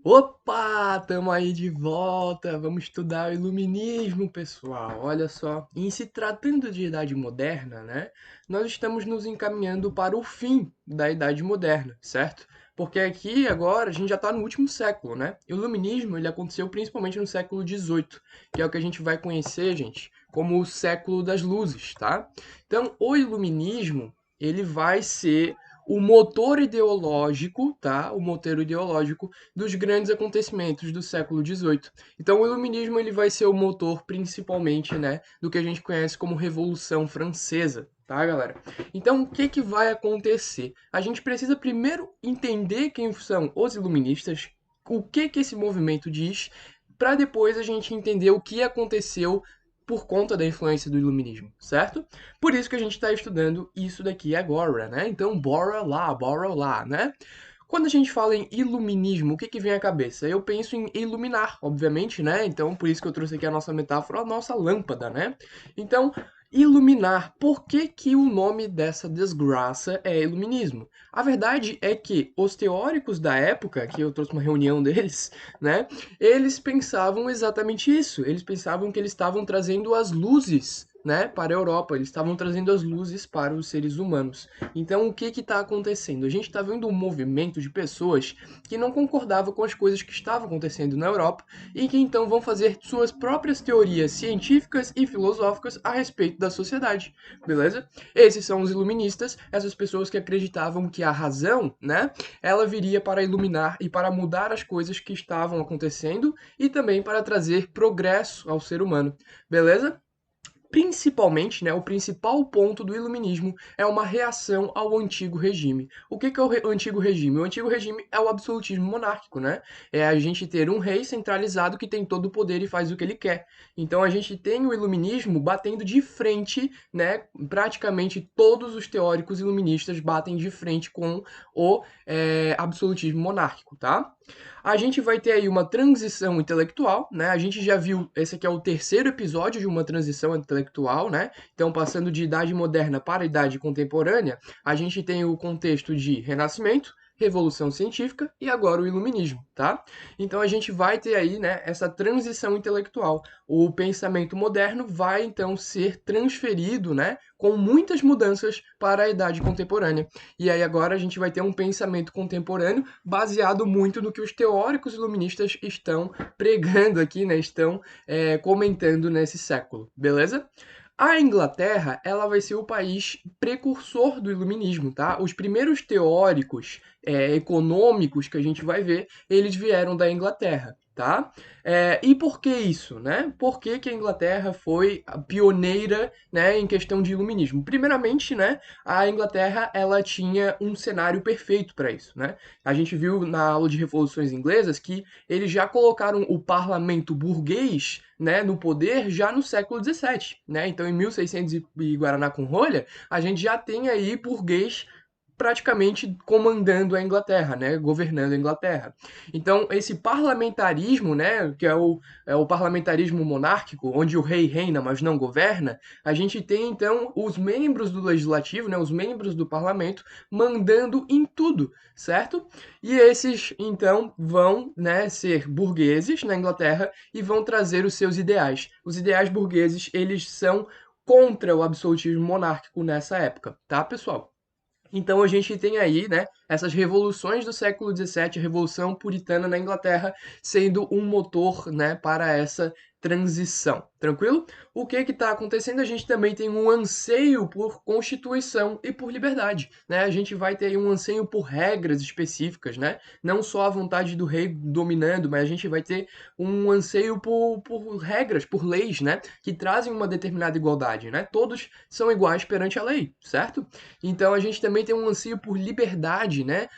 Opa, tamo aí de volta. Vamos estudar o iluminismo, pessoal. Olha só, em se tratando de Idade Moderna, né? Nós estamos nos encaminhando para o fim da Idade Moderna, certo? Porque aqui agora a gente já está no último século, né? E o iluminismo ele aconteceu principalmente no século XVIII, que é o que a gente vai conhecer, gente, como o século das luzes, tá? Então, o iluminismo ele vai ser o motor ideológico, tá? O motor ideológico dos grandes acontecimentos do século XVIII. Então, o Iluminismo ele vai ser o motor, principalmente, né, do que a gente conhece como Revolução Francesa, tá, galera? Então, o que que vai acontecer? A gente precisa primeiro entender quem são os iluministas, o que que esse movimento diz, para depois a gente entender o que aconteceu por conta da influência do iluminismo, certo? Por isso que a gente está estudando isso daqui agora, né? Então, bora lá, né? Quando a gente fala em iluminismo, o que que vem à cabeça? Eu penso em iluminar, obviamente, né? Então, por isso que eu trouxe aqui a nossa metáfora, a nossa lâmpada, né? Então, iluminar, por que que o nome dessa desgraça é iluminismo? A verdade é que os teóricos da época, que eu trouxe uma reunião deles, né? Eles pensavam exatamente isso. Eles pensavam que eles estavam trazendo as luzes, né, para a Europa. Eles estavam trazendo as luzes para os seres humanos. Então, o que está acontecendo? A gente está vendo um movimento de pessoas que não concordavam com as coisas que estavam acontecendo na Europa e que então vão fazer suas próprias teorias científicas e filosóficas a respeito da sociedade, beleza? Esses são os iluministas, essas pessoas que acreditavam que a razão, né, ela viria para iluminar e para mudar as coisas que estavam acontecendo e também para trazer progresso ao ser humano, beleza? Principalmente, né, o principal ponto do iluminismo é uma reação ao antigo regime. O que que é o antigo regime? O antigo regime é o absolutismo monárquico, né? É a gente ter um rei centralizado que tem todo o poder e faz o que ele quer. Então a gente tem o iluminismo batendo de frente, né? Praticamente todos os teóricos iluministas batem de frente com o absolutismo monárquico, tá? A gente vai ter aí uma transição intelectual, né? A gente já viu, esse aqui é o terceiro episódio de uma transição intelectual, né? Então, passando de idade moderna para idade contemporânea, a gente tem o contexto de Renascimento, Revolução Científica e agora o Iluminismo, tá? Então a gente vai ter aí, né, essa transição intelectual. O pensamento moderno vai então ser transferido, né, com muitas mudanças para a idade contemporânea. E aí agora a gente vai ter um pensamento contemporâneo baseado muito no que os teóricos iluministas estão pregando aqui, né? Estão comentando nesse século, beleza? A Inglaterra, ela vai ser o país precursor do iluminismo, tá? Os primeiros teóricos econômicos que a gente vai ver, eles vieram da Inglaterra, tá? E por que isso, né? Por que que a Inglaterra foi a pioneira, né, em questão de iluminismo? Primeiramente, né, a Inglaterra ela tinha um cenário perfeito para isso, né? A gente viu na aula de revoluções inglesas que eles já colocaram o parlamento burguês, né, no poder já no século XVII, né? Então, em 1600 e Guaraná com rolha, a gente já tem aí burguês praticamente comandando a Inglaterra, né, governando a Inglaterra. Então, esse parlamentarismo, né, que é o parlamentarismo monárquico, onde o rei reina, mas não governa, a gente tem, então, os membros do legislativo, né, os membros do parlamento, mandando em tudo, certo? E esses, então, vão, né, ser burgueses na Inglaterra e vão trazer os seus ideais. Os ideais burgueses, eles são contra o absolutismo monárquico nessa época, tá, pessoal? Então a gente tem aí, né, essas revoluções do século XVII, a Revolução Puritana na Inglaterra, sendo um motor, né, para essa transição. Tranquilo? O que está acontecendo? A gente também tem um anseio por constituição e por liberdade, né? A gente vai ter aí um anseio por regras específicas, né? Não só a vontade do rei dominando, mas a gente vai ter um anseio por regras, por leis, né? Que trazem uma determinada igualdade, né? Todos são iguais perante a lei, certo? Então a gente também tem um anseio por liberdade, né?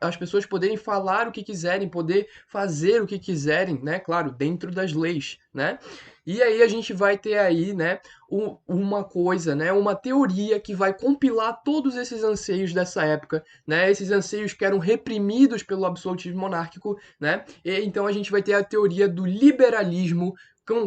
As pessoas poderem falar o que quiserem, poder fazer o que quiserem, né? Claro, dentro das leis, né? E aí a gente vai ter aí, né, uma coisa, né, uma teoria que vai compilar todos esses anseios dessa época, né? Esses anseios que eram reprimidos pelo absolutismo monárquico, né? E então a gente vai ter a teoria do liberalismo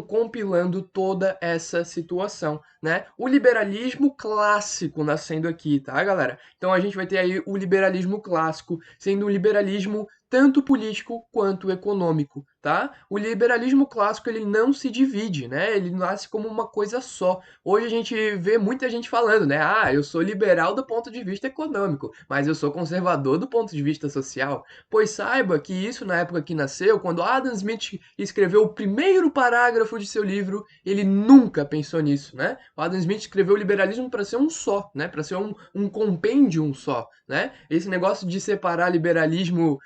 compilando toda essa situação, né? O liberalismo clássico nascendo aqui, tá, galera? Então a gente vai ter aí o liberalismo clássico sendo um liberalismo tanto político quanto econômico, tá? O liberalismo clássico ele não se divide, né? Ele nasce como uma coisa só. Hoje a gente vê muita gente falando, né? Ah, eu sou liberal do ponto de vista econômico, mas eu sou conservador do ponto de vista social. Pois saiba que isso na época que nasceu, quando Adam Smith escreveu o primeiro parágrafo de seu livro, ele nunca pensou nisso, né? O Adam Smith escreveu o liberalismo para ser um só, né? Para ser um compêndio só, né? Esse negócio de separar liberalismo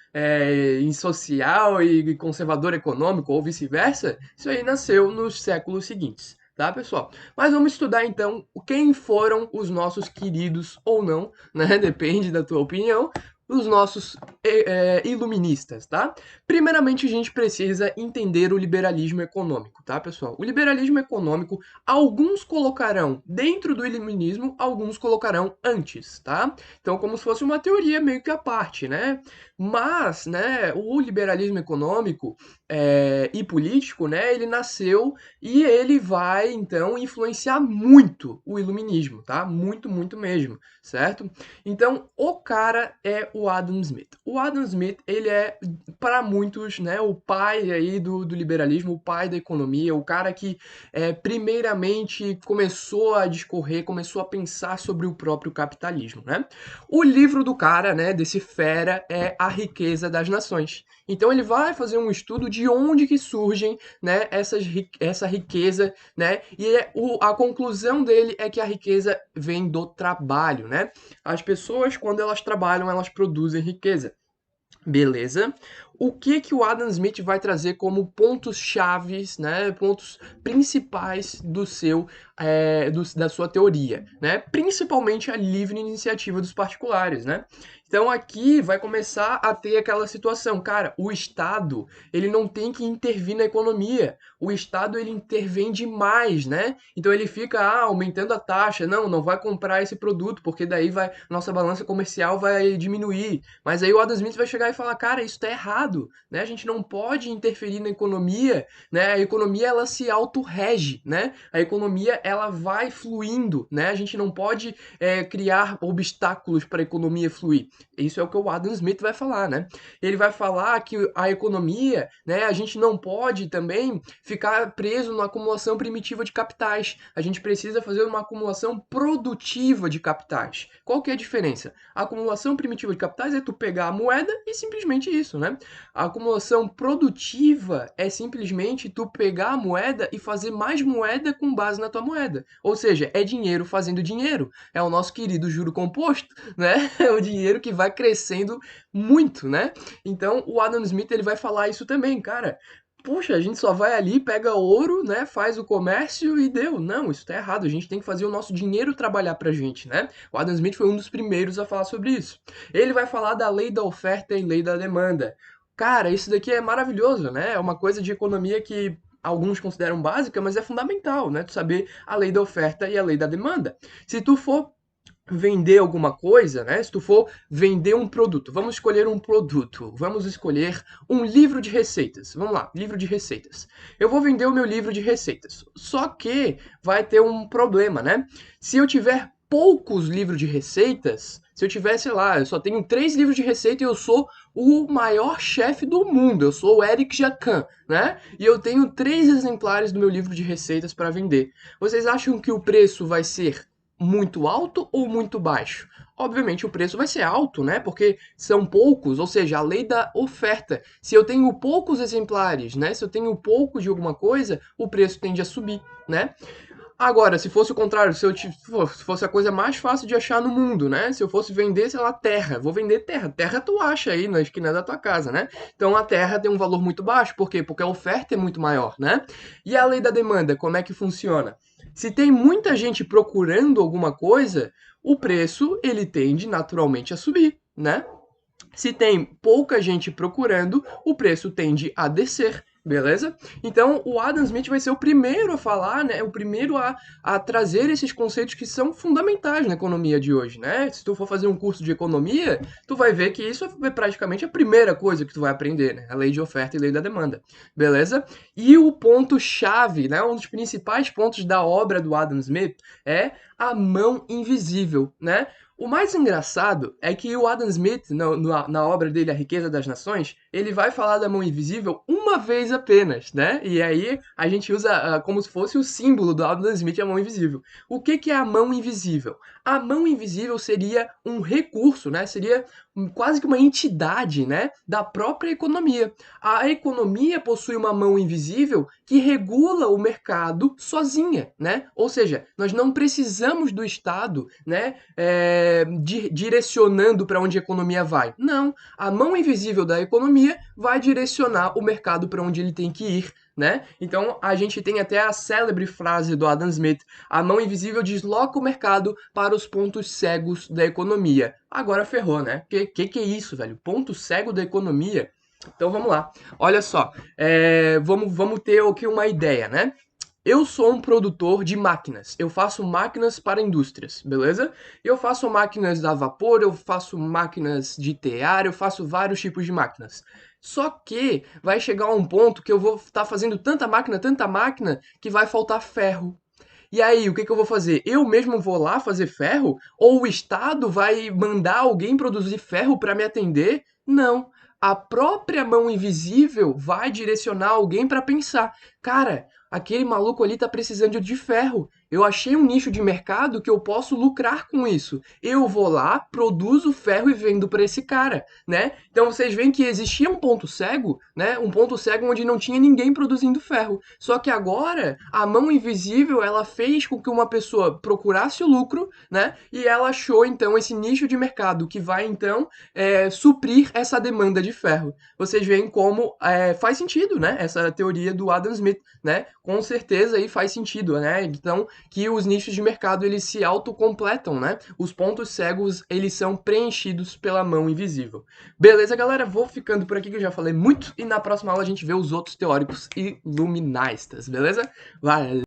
em social e conservador econômico ou vice-versa, isso aí nasceu nos séculos seguintes. Tá, pessoal? Mas vamos estudar então quem foram os nossos queridos ou não, né? Depende da tua opinião, os nossos iluministas, tá? Primeiramente, a gente precisa entender o liberalismo econômico, tá, pessoal? O liberalismo econômico, alguns colocarão dentro do iluminismo, alguns colocarão antes, tá? Então, como se fosse uma teoria meio que à parte, né? Mas, né, o liberalismo econômico e político, né, ele nasceu e ele vai, então, influenciar muito o iluminismo, tá? Muito, muito mesmo, certo? Então, o cara é o Adam Smith. O Adam Smith, ele é, para muitos, né, o pai aí do liberalismo, o pai da economia, o cara que, primeiramente, começou a discorrer, começou a pensar sobre o próprio capitalismo, né? O livro do cara, né, desse fera, é A Riqueza das Nações. Então, ele vai fazer um estudo de onde que surgem, né, essa riqueza, né? E a conclusão dele é que a riqueza vem do trabalho, né? As pessoas, quando elas trabalham, elas produzem riqueza. Beleza. O que que o Adam Smith vai trazer como pontos chaves, né, pontos principais da sua teoria, né? Principalmente a livre iniciativa dos particulares, né? Então aqui vai começar a ter aquela situação, cara, o Estado, ele não tem que intervir na economia. O Estado ele intervém demais, né? Então ele fica aumentando a taxa, não vai comprar esse produto porque daí vai nossa balança comercial vai diminuir. Mas aí o Adam Smith vai chegar e falar, cara, isso tá errado, né? A gente não pode interferir na economia, né? A economia ela se autorrege, né? A economia ela vai fluindo, né? A gente não pode criar obstáculos para a economia fluir. Isso é o que o Adam Smith vai falar, né? Ele vai falar que a economia, né? A gente não pode também ficar preso na acumulação primitiva de capitais. A gente precisa fazer uma acumulação produtiva de capitais. Qual que é a diferença? A acumulação primitiva de capitais é tu pegar a moeda e simplesmente isso, né? A acumulação produtiva é simplesmente tu pegar a moeda e fazer mais moeda com base na tua moeda. Ou seja, é dinheiro fazendo dinheiro. É o nosso querido juro composto, né? É o dinheiro que vai crescendo muito, né? Então, o Adam Smith ele vai falar isso também, cara. Puxa, a gente só vai ali, pega ouro, né, faz o comércio e deu. Não, isso tá errado. A gente tem que fazer o nosso dinheiro trabalhar pra gente, né? O Adam Smith foi um dos primeiros a falar sobre isso. Ele vai falar da lei da oferta e lei da demanda. Cara, isso daqui é maravilhoso, né? É uma coisa de economia que alguns consideram básica, mas é fundamental, né? Tu saber a lei da oferta e a lei da demanda. Se tu for vender alguma coisa, né? Se tu for vender um produto, vamos escolher um produto, vamos escolher um livro de receitas. Vamos lá, livro de receitas. Eu vou vender o meu livro de receitas. Só que vai ter um problema, né? Se eu tiver poucos livros de receitas, se eu tiver, sei lá, eu só tenho 3 livros de receita e eu sou o maior chefe do mundo, eu sou o Eric Jacquin, né? E eu tenho 3 exemplares do meu livro de receitas para vender. Vocês acham que o preço vai ser muito alto ou muito baixo? Obviamente o preço vai ser alto, né? Porque são poucos, ou seja, a lei da oferta. Se eu tenho poucos exemplares, né? Se eu tenho pouco de alguma coisa, o preço tende a subir, né? Agora, se fosse o contrário, se fosse a coisa mais fácil de achar no mundo, né? Se eu fosse vender, sei lá, terra, vou vender terra. Terra tu acha aí na esquina da tua casa, né? Então a terra tem um valor muito baixo, por quê? Porque a oferta é muito maior, né? E a lei da demanda, como é que funciona? Se tem muita gente procurando alguma coisa, o preço ele tende naturalmente a subir, né? Se tem pouca gente procurando, o preço tende a descer. Beleza? Então, o Adam Smith vai ser o primeiro a falar, né? O primeiro a trazer esses conceitos que são fundamentais na economia de hoje, né? Se tu for fazer um curso de economia, tu vai ver que isso é praticamente a primeira coisa que tu vai aprender, né? A lei de oferta e lei da demanda. Beleza? E o ponto-chave, né? Um dos principais pontos da obra do Adam Smith é a mão invisível, né? O mais engraçado é que o Adam Smith, na obra dele A Riqueza das Nações, ele vai falar da mão invisível uma vez apenas, né? E aí a gente usa como se fosse o símbolo do Adam Smith, a mão invisível. O que que é a mão invisível? A mão invisível seria um recurso, né? Seria quase que uma entidade, né, da própria economia. A economia possui uma mão invisível que regula o mercado sozinha, né? Ou seja, nós não precisamos do Estado, né, direcionando para onde a economia vai. Não, a mão invisível da economia vai direcionar o mercado para onde ele tem que ir, né? Então a gente tem até a célebre frase do Adam Smith: a mão invisível desloca o mercado para os pontos cegos da economia. Agora ferrou, né? Que é isso, velho? Ponto cego da economia? Então vamos lá. Olha só, vamos ter aqui uma ideia, né? Eu sou um produtor de máquinas. Eu faço máquinas para indústrias, beleza? Eu faço máquinas a vapor, eu faço máquinas de tear, eu faço vários tipos de máquinas. Só que vai chegar um ponto que eu vou estar fazendo tanta máquina, que vai faltar ferro. E aí, o que que eu vou fazer? Eu mesmo vou lá fazer ferro? Ou o Estado vai mandar alguém produzir ferro para me atender? Não. A própria mão invisível vai direcionar alguém para pensar: cara, aquele maluco ali tá precisando de ferro. Eu achei um nicho de mercado que eu posso lucrar com isso. Eu vou lá, produzo ferro e vendo para esse cara, né? Então vocês veem que existia um ponto cego, né? Um ponto cego onde não tinha ninguém produzindo ferro. Só que agora a mão invisível ela fez com que uma pessoa procurasse o lucro, né? E ela achou então esse nicho de mercado que vai então suprir essa demanda de ferro. Vocês veem como faz sentido, né? Essa teoria do Adam Smith, né? Com certeza aí faz sentido, né? Então que os nichos de mercado eles se autocompletam, né? Os pontos cegos eles são preenchidos pela mão invisível. Beleza, galera? Vou ficando por aqui que eu já falei muito e na próxima aula a gente vê os outros teóricos iluministas, beleza? Valeu!